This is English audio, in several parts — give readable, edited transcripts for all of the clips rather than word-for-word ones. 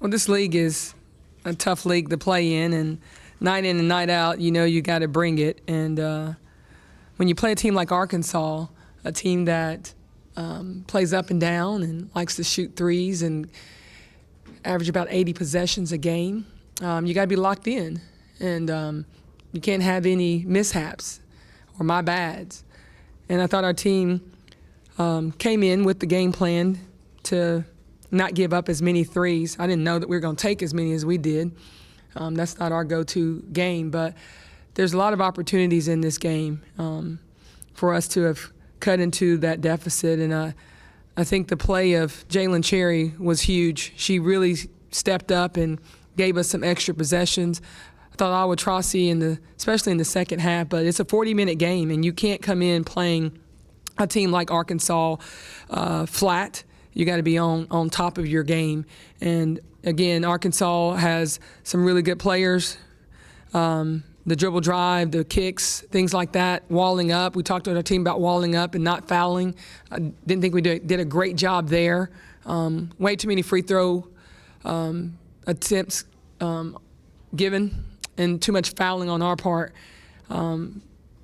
Well, this league is a tough league to play in and night out, you got to bring it. And when you play a team like Arkansas, a team that plays up and down and likes to shoot threes and average about 80 possessions a game, you got to be locked in. And you can't have any mishaps or my bads. And I thought our team came in with the game plan to not give up as many threes. I didn't know that we were going to take as many as we did. That's not our go-to game, but there's a lot of opportunities in this game for us to have cut into that deficit. And I think the play of Jalen Cherry was huge. She really stepped up and gave us some extra possessions. I thought Awa Trossi, especially in the second half, but it's a 40-minute game, and you can't come in playing a team like Arkansas flat. You got to be on top of your game. And again, Arkansas has some really good players. The dribble drive, the kicks, things like that, walling up. We talked to our team about walling up and not fouling. I didn't think we did a great job there. Way too many free throw attempts given and too much fouling on our part. And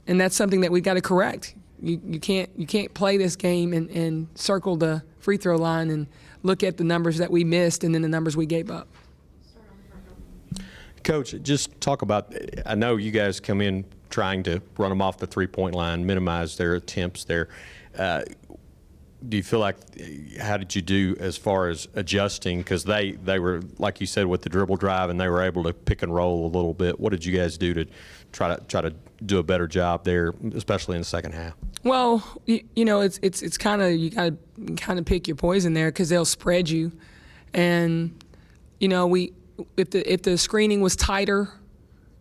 that's something that we've got to correct. You can't play this game and circle the free throw line and look at the numbers that we missed and then the numbers we gave up. Coach, just talk about, I know you guys come in trying to run them off the three-point line, minimize their attempts there. Do you feel like, how did you do as far as adjusting? Because they were, like you said, with the dribble drive, and they were able to pick and roll a little bit. What did you guys do to try to do a better job there, especially in the second half? Well, it's kind of, you got to kind of pick your poison there because they'll spread you. And, if the screening was tighter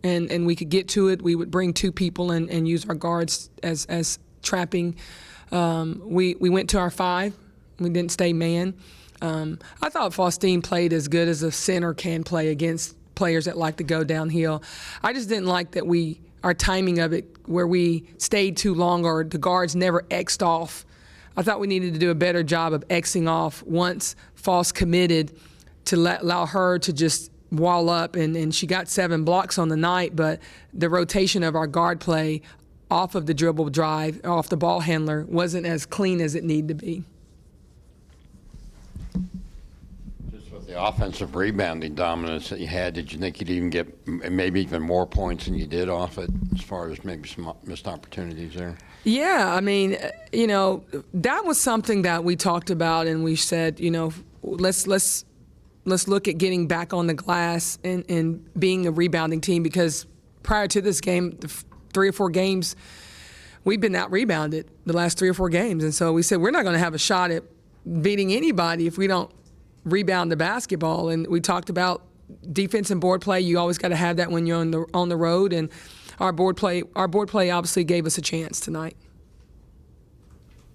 and we could get to it, we would bring two people and use our guards as trapping. We went to our five. We didn't stay man. I thought Faustine played as good as a center can play against players that like to go downhill. I just didn't like that our timing of it, where we stayed too long or the guards never X'd off. I thought we needed to do a better job of X'ing off once Faust committed to allow her to just wall up, and she got 7 blocks on the night, but the rotation of our guard play off of the dribble drive, off the ball handler, wasn't as clean as it needed to be. Just with the offensive rebounding dominance that you had, did you think you'd even get maybe even more points than you did off it, as far as maybe some missed opportunities there? Yeah, I mean, that was something that we talked about, and we said, let's look at getting back on the glass and being a rebounding team, because prior to this game, 3 or 4 games, we've been out-rebounded the last 3 or 4 games. And so we said we're not going to have a shot at beating anybody if we don't rebound the basketball. And we talked about defense and board play. You always got to have that when you're on the road. And our board play obviously gave us a chance tonight.